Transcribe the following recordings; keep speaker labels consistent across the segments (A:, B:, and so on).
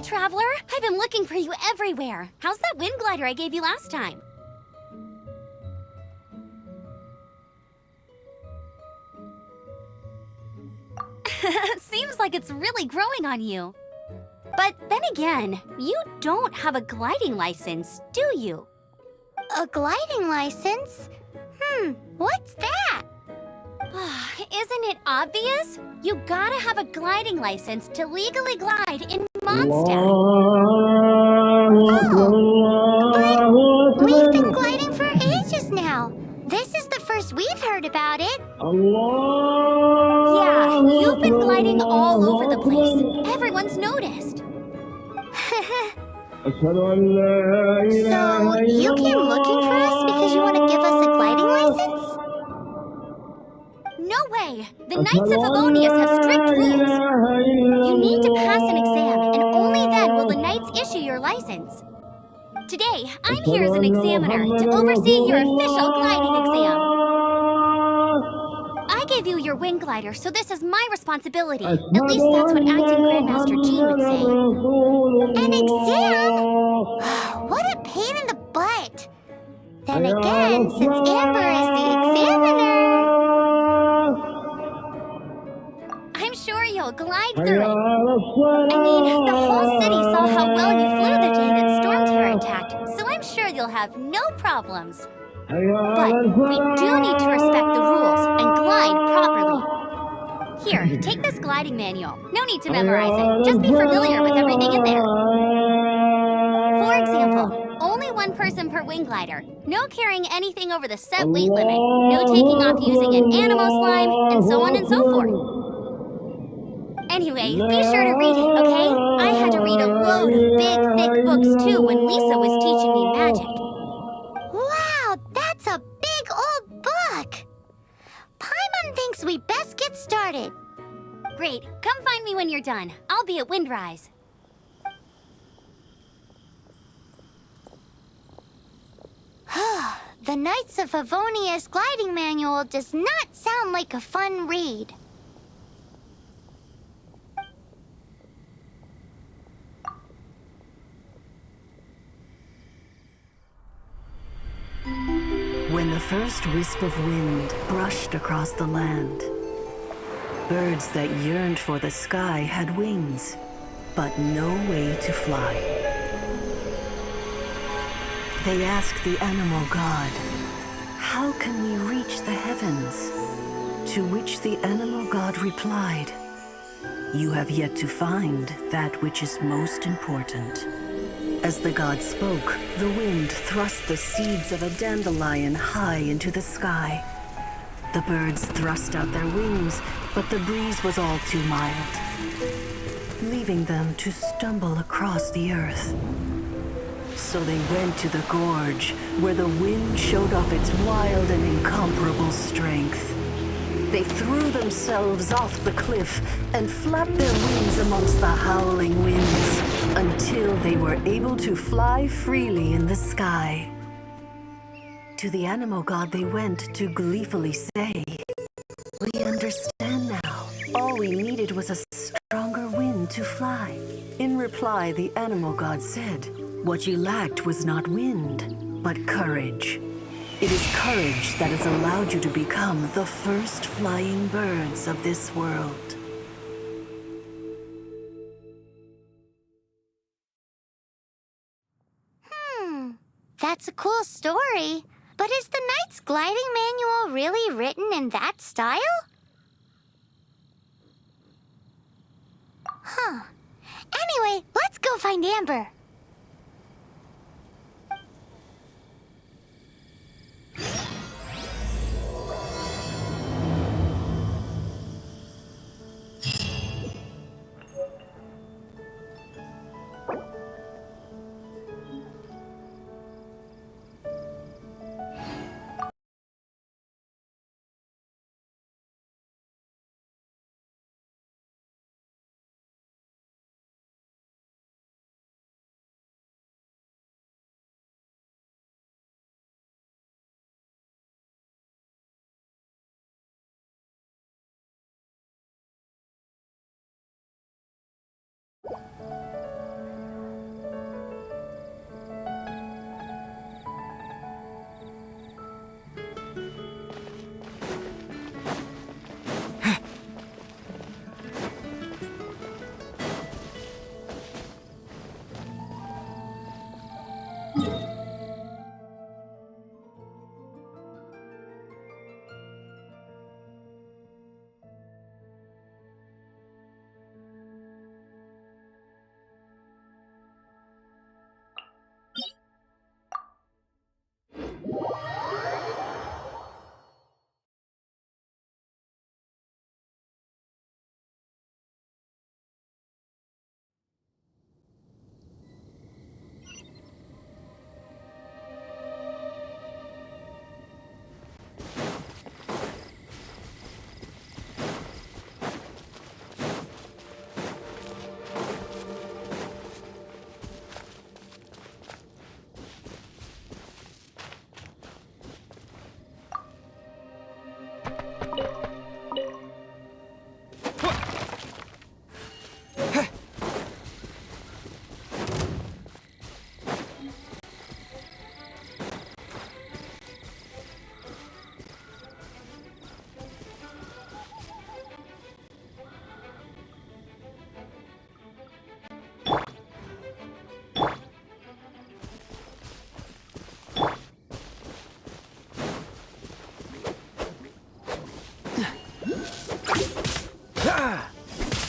A: Traveler! I've been looking for you everywhere. How's that wind glider I gave you last time? Seems like it's really growing on you. But then again, you don't have a gliding license, do you?
B: A gliding license? What's that?
A: Isn't it obvious? You gotta have a gliding license to legally glide in Mondstadt.
B: Oh, but we've been gliding for ages now. This is the first we've heard about it.
A: Yeah, you've been gliding all over the place. Everyone's noticed.
B: So, you came looking for us because you want to give us a gliding license?
A: No way! The Knights of Favonius have strict rules. You need to pass an exam, and only then will the Knights issue your license. Today, I'm here as an examiner to oversee your official gliding exam. I gave you your wing glider, so this is my responsibility. At least that's what Acting Grandmaster Jean would say.
B: An exam? What a pain in the butt. Then again, since Amber is the examiner...
A: I'm sure you'll glide through it. I mean, the whole city saw how well you flew the day that Storm Terror attacked, so I'm sure you'll have no problems. But we do need to respect the rules and glide properly. Here, take this gliding manual. No need to memorize it. Just be familiar with everything in there. For example, only one person per wing glider. No carrying anything over the set weight limit. No taking off using an animal slime, and so on and so forth. Anyway, be sure to read it, okay? I had to read a load of big, thick books too when Lisa was teaching me magic.
B: Wow, that's a big old book! Paimon thinks we best get started.
A: Great, come find me when you're done. I'll be at Windrise.
B: The Knights of Favonius gliding manual does not sound like a fun read.
C: When the first wisp of wind brushed across the land, birds that yearned for the sky had wings, but no way to fly. They asked the animal god, "How can we reach the heavens?" To which the animal god replied, "You have yet to find that which is most important." As the god spoke, the wind thrust the seeds of a dandelion high into the sky. The birds thrust out their wings, but the breeze was all too mild, leaving them to stumble across the earth. So they went to the gorge, where the wind showed off its wild and incomparable strength. They threw themselves off the cliff and flapped their wings amongst the howling winds until they were able to fly freely in the sky. To the animal god they went to gleefully say, "We understand now. All we needed was a stronger wind to fly." In reply, the animal god said, "What you lacked was not wind, but courage. It is courage that has allowed you to become the first flying birds of this world."
B: That's a cool story. But is the Knight's gliding manual really written in that style? Anyway, let's go find Amber.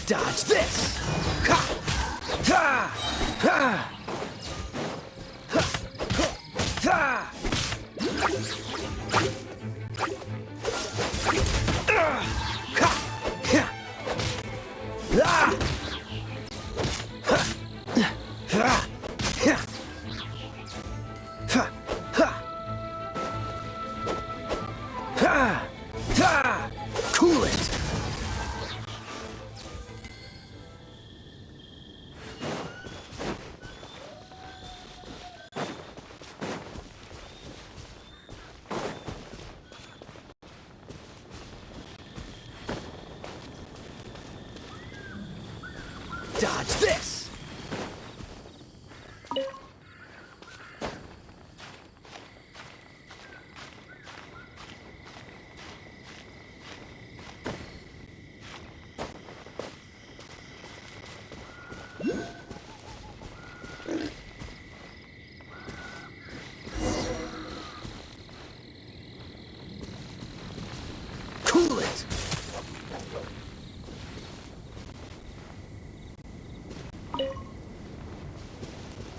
D: Dodge this! Ha! Ha! Ha! Ha! Ha! Ha! Ha! Ah! Ha! Ha! Ha! Ha! Ha! Ha! Ha! Cool it! Dodge this! Cool it!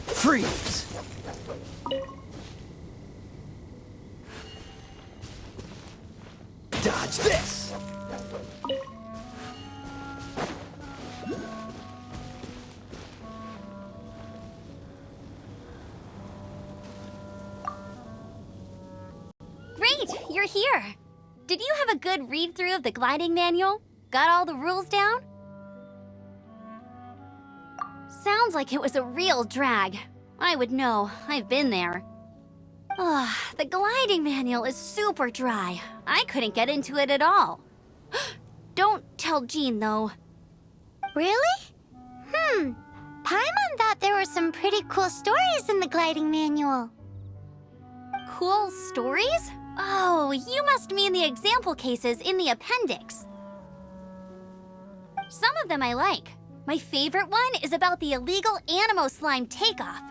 D: Freeze! Dodge this!
A: Great, you're here. Did you have a good read-through of the gliding manual? Got all the rules down? Sounds like it was a real drag. I would know. I've been there. Ugh, the gliding manual is super dry. I couldn't get into it at all. Don't tell Jean, though.
B: Really? Paimon thought there were some pretty cool stories in the gliding manual.
A: Cool stories? Oh, you must mean the example cases in the appendix. Some of them I like. My favorite one is about the illegal Animo slime takeoff.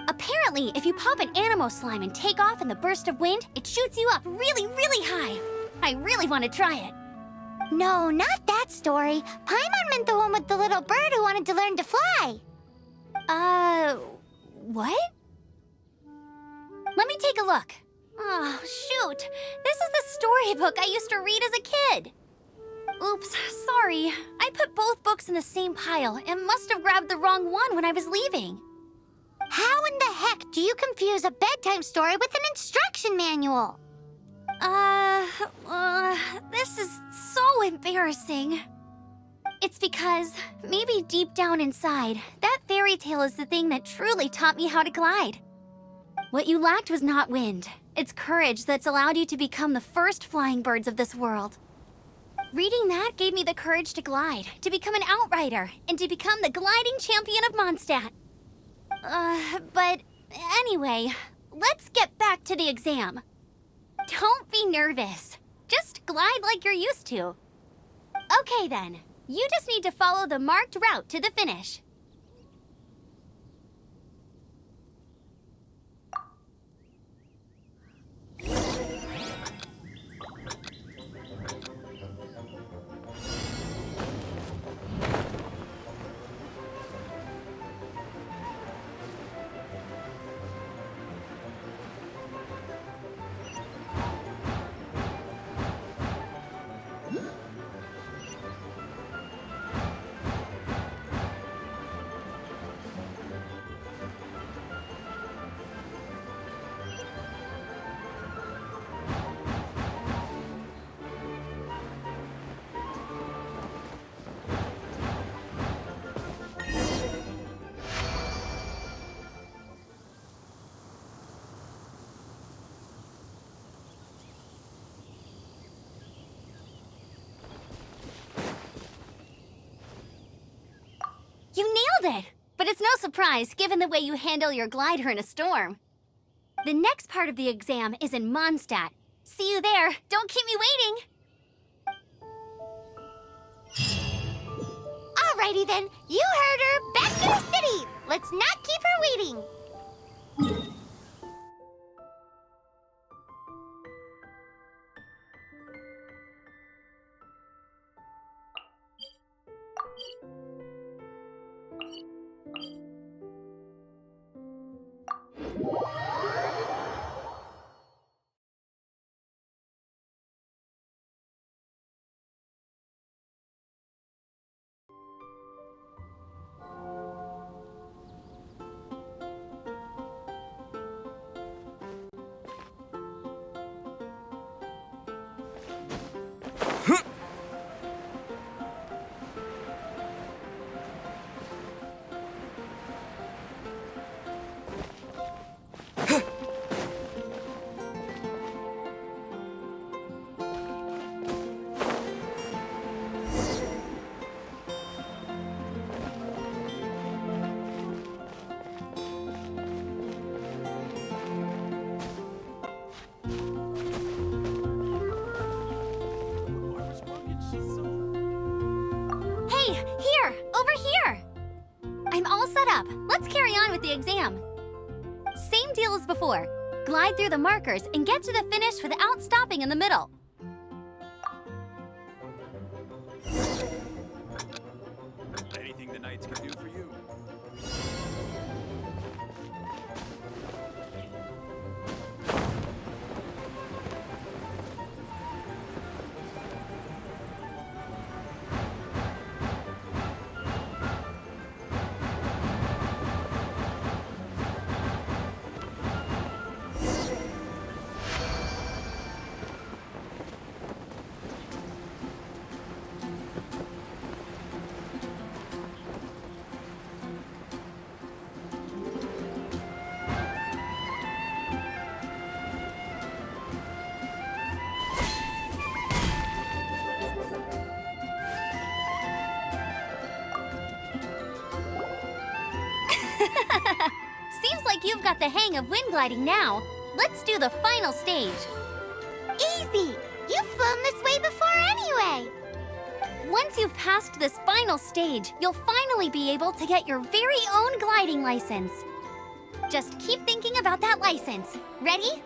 A: Apparently, if you pop an Animo slime and take off in the burst of wind, it shoots you up really, really high. I really want to try it.
B: No, not that story. Paimon meant the one with the little bird who wanted to learn to fly.
A: What? Let me take a look. Oh, shoot. This is the storybook I used to read as a kid. Oops, sorry. I put both books in the same pile and must have grabbed the wrong one when I was leaving.
B: How in the heck do you confuse a bedtime story with an instruction manual?
A: This is so embarrassing. It's because, maybe deep down inside, that fairy tale is the thing that truly taught me how to glide. What you lacked was not wind. It's courage that's allowed you to become the first flying birds of this world. Reading that gave me the courage to glide, to become an outrider, and to become the gliding champion of Mondstadt. But anyway, let's get back to the exam. Don't be nervous. Just glide like you're used to. Okay then, you just need to follow the marked route to the finish. You nailed it! But it's no surprise, given the way you handle your glider in a storm. The next part of the exam is in Mondstadt. See you there. Don't keep me waiting.
B: Alrighty then, you heard her. Back to the city. Let's not keep her waiting.
A: with the exam. Same deal as before. Glide through the markers and get to the finish without stopping in the middle.
E: Anything the knights can do for you.
A: Seems like you've got the hang of wind gliding now. Let's do the final stage.
B: Easy! You've flown this way before anyway!
A: Once you've passed this final stage, you'll finally be able to get your very own gliding license. Just keep thinking about that license. Ready?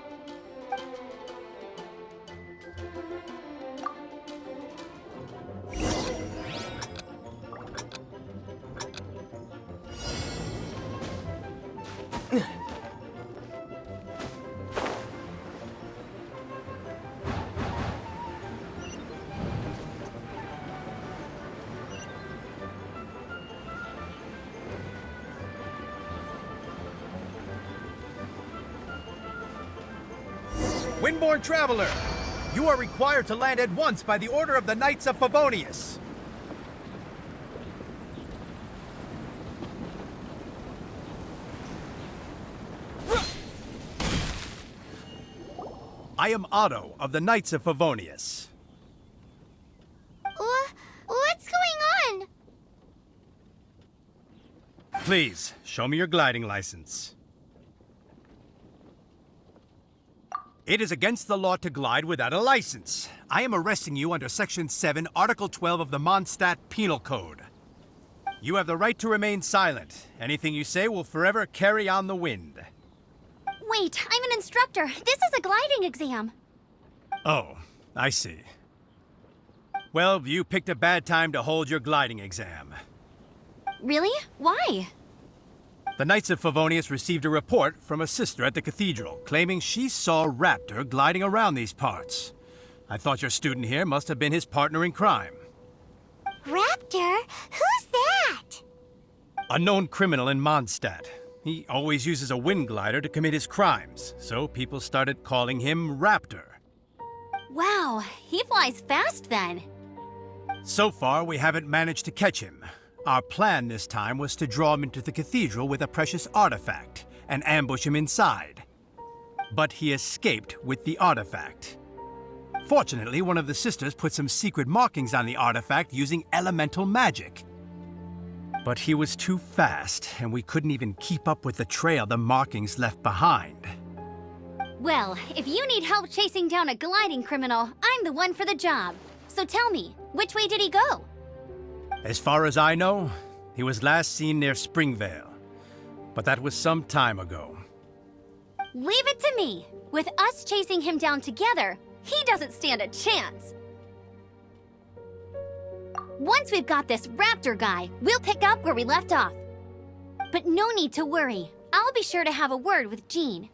E: Windborne Traveler, you are required to land at once by the order of the Knights of Favonius. I am Otto of the Knights of Favonius.
B: What's going on?
E: Please, show me your gliding license. It is against the law to glide without a license. I am arresting you under Section 7, Article 12 of the Mondstadt Penal Code. You have the right to remain silent. Anything you say will forever carry on the wind.
A: Wait, I'm an instructor. This is a gliding exam.
E: Oh, I see. Well, you picked a bad time to hold your gliding exam.
A: Really? Why?
E: The Knights of Favonius received a report from a sister at the cathedral claiming she saw Raptor gliding around these parts. I thought your student here must have been his partner in crime.
B: Raptor? Who's that?
E: A known criminal in Mondstadt. He always uses a wind glider to commit his crimes, so people started calling him Raptor.
A: Wow, he flies fast then.
E: So far, we haven't managed to catch him. Our plan this time was to draw him into the cathedral with a precious artifact and ambush him inside. But he escaped with the artifact. Fortunately, one of the sisters put some secret markings on the artifact using elemental magic. But he was too fast, and we couldn't even keep up with the trail the markings left behind.
A: Well, if you need help chasing down a gliding criminal, I'm the one for the job. So tell me, which way did he go?
E: As far as I know, he was last seen near Springvale. But that was some time ago.
A: Leave it to me. With us chasing him down together, he doesn't stand a chance. Once we've got this Raptor guy, we'll pick up where we left off. But no need to worry. I'll be sure to have a word with Jean.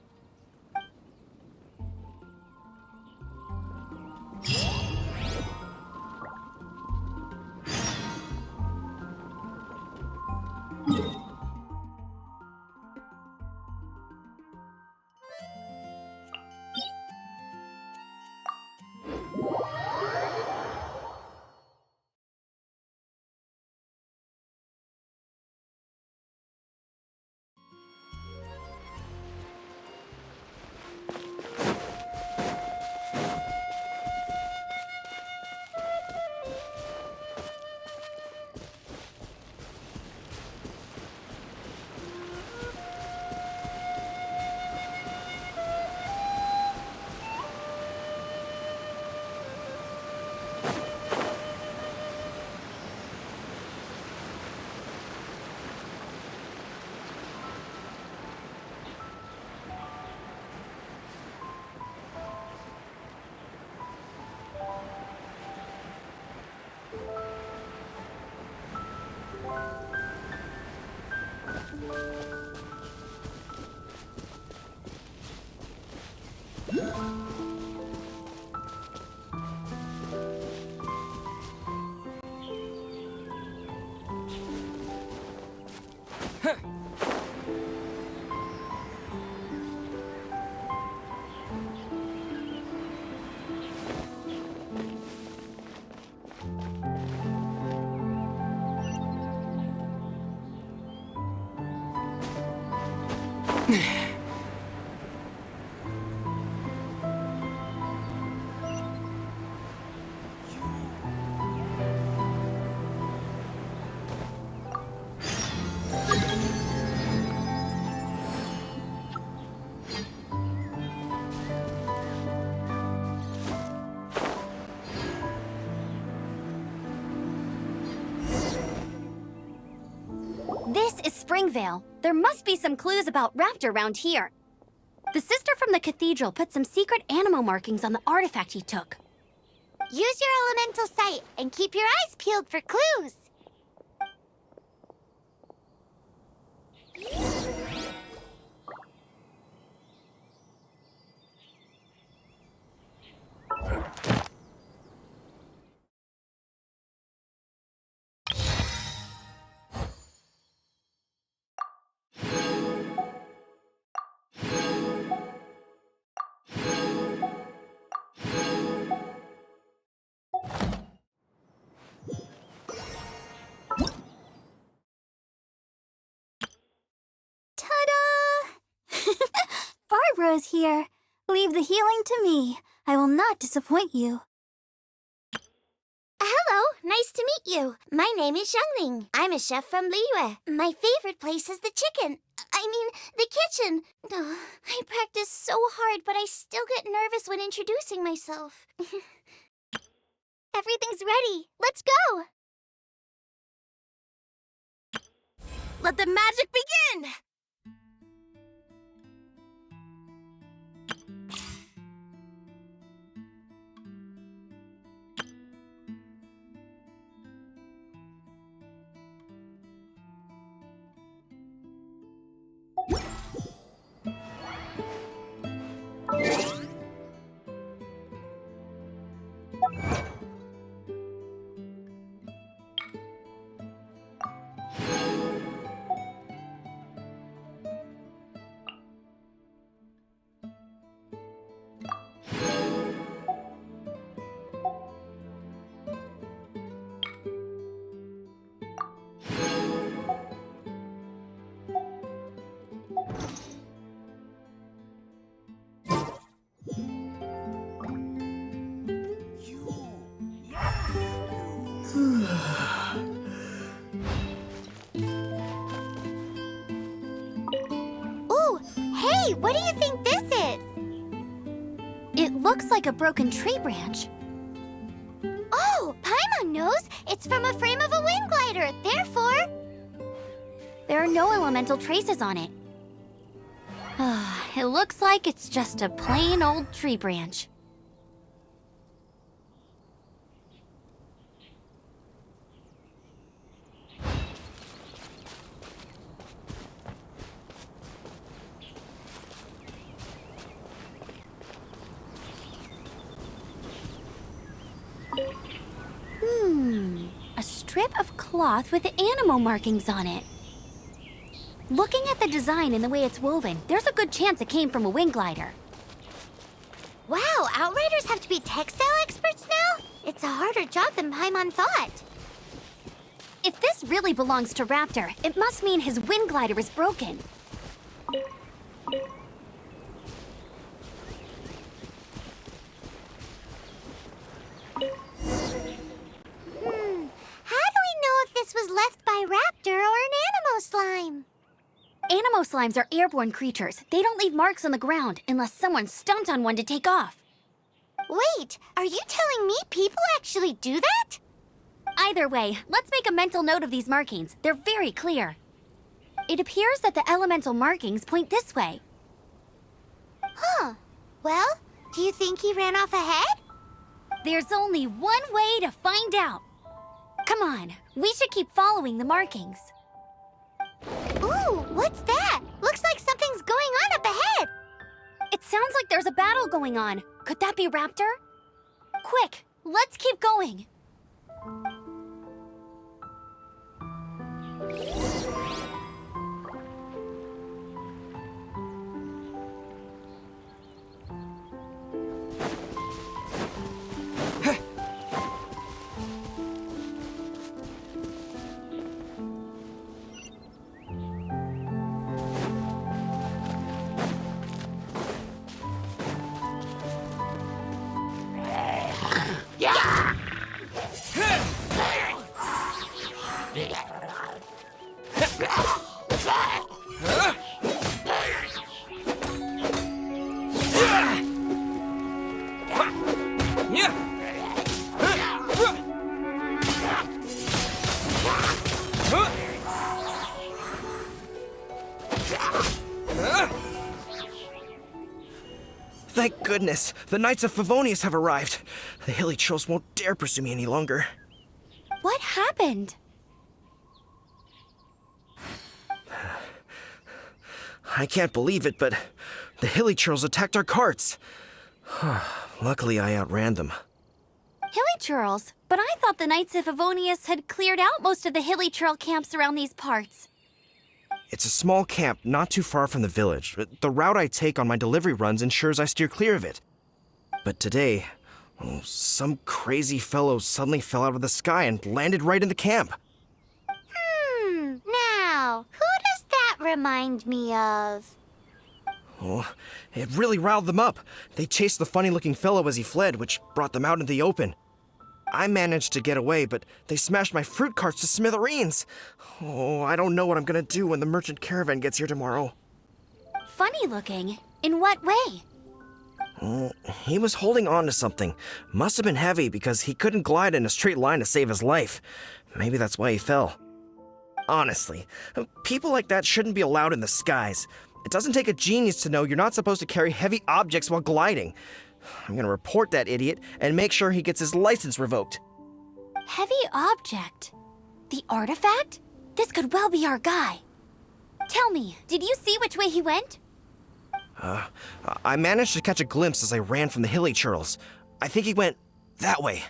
A: This is Springvale. There must be some clues about Raptor around here. The sister from the cathedral put some secret animal markings on the artifact he took.
B: Use your elemental sight and keep your eyes peeled for clues.
A: Barbara's here. Leave the healing to me. I will not disappoint you.
B: Hello, nice to meet you. My name is Xiangling. I'm a chef from Liyue. My favorite place is the the kitchen. Oh, I practice so hard, but I still get nervous when introducing myself. Everything's ready. Let's go.
A: Let the magic begin!
B: Ooh, hey, what do you think this is?
A: It looks like a broken tree branch.
B: Oh, Paimon knows. It's from a frame of a wind glider. Therefore...
A: There are no elemental traces on it. It looks like it's just a plain old tree branch. A strip of cloth with animal markings on it. Looking at the design and the way it's woven, there's a good chance it came from a wind glider.
B: Wow, Outriders have to be textile experts now? It's a harder job than Paimon thought.
A: If this really belongs to Raptor, it must mean his wind glider is broken.
B: How do we know if this was left by Raptor or an Animo slime?
A: Animo slimes are airborne creatures. They don't leave marks on the ground unless someone stomped on one to take off.
B: Wait, are you telling me people actually do that?
A: Either way, let's make a mental note of these markings. They're very clear. It appears that the elemental markings point this way.
B: Huh. Well, do you think he ran off ahead?
A: There's only one way to find out. Come on, we should keep following the markings.
B: Ooh, what's that? Looks like something's going on up ahead.
A: It sounds like there's a battle going on. Could that be Raptor? Quick, let's keep going.
F: Thank goodness. The Knights of Favonius have arrived. The hilly trolls won't dare pursue me any longer.
A: What happened?
F: I can't believe it, but the hilly trolls attacked our carts. Luckily, I outran them.
A: Hilly churls? But I thought the Knights of Favonius had cleared out most of the hilly churl camps around these parts.
F: It's a small camp not too far from the village. The route I take on my delivery runs ensures I steer clear of it. But today, some crazy fellow suddenly fell out of the sky and landed right in the camp.
B: Now, who does that remind me of?
F: Oh, it really riled them up. They chased the funny-looking fellow as he fled, which brought them out into the open. I managed to get away, but they smashed my fruit carts to smithereens. Oh, I don't know what I'm gonna do when the merchant caravan gets here tomorrow.
A: Funny looking? In what way?
F: He was holding on to something. Must have been heavy because he couldn't glide in a straight line to save his life. Maybe that's why he fell. Honestly, people like that shouldn't be allowed in the skies. It doesn't take a genius to know you're not supposed to carry heavy objects while gliding. I'm gonna report that idiot and make sure he gets his license revoked.
A: Heavy object? The artifact? This could well be our guy. Tell me, did you see which way he went?
F: I managed to catch a glimpse as I ran from the hilly churls. I think he went that way.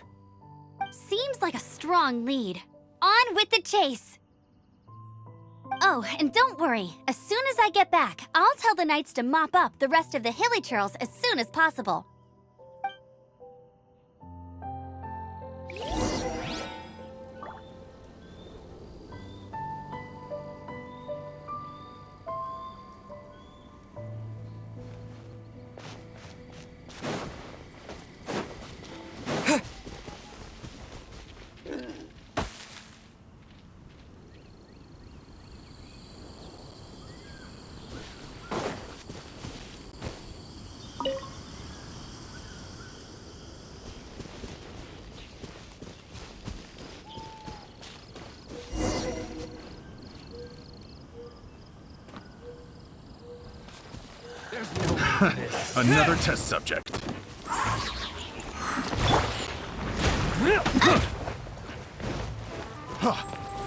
A: Seems like a strong lead. On with the chase! Oh, and don't worry. As soon as I get back, I'll tell the knights to mop up the rest of the hilly churls as soon as possible.
G: Another test subject.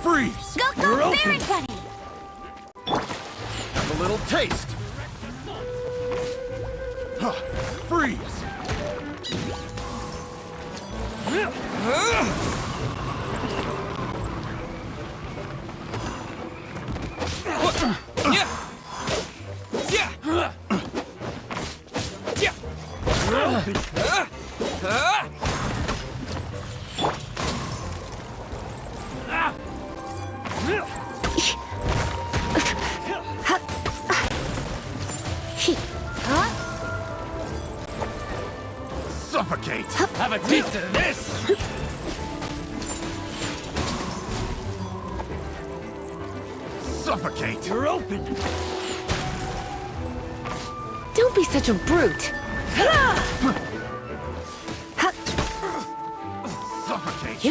G: Freeze!
A: Go, Baron Bunny!
G: Have a little taste. Freeze! Suffocate!
D: Have a taste of this!
G: Suffocate!
D: You're open!
C: Don't be such a brute.
G: Suffocate!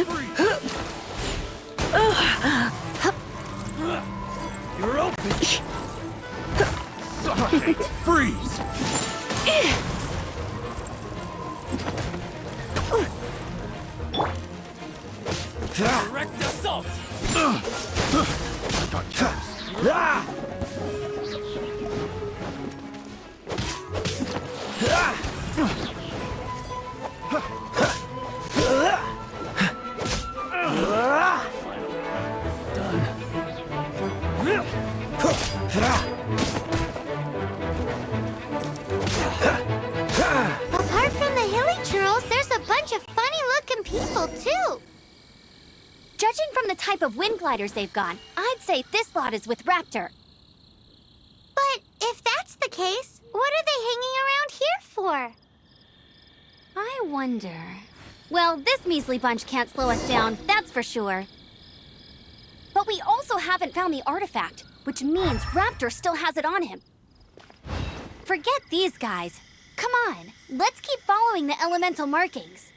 D: You're open!
G: Suffocate! Freeze!
D: Direct assault!
B: Apart from the hilly churls, there's a bunch of funny-looking people, too.
A: Judging from the type of wind gliders they've got, I'd say this lot is with Raptor.
B: But if that's the case, what are they hanging around here for?
A: I wonder... Well, this measly bunch can't slow us down, that's for sure. But we also haven't found the artifact, which means Raptor still has it on him. Forget these guys. Come on, let's keep following the elemental markings.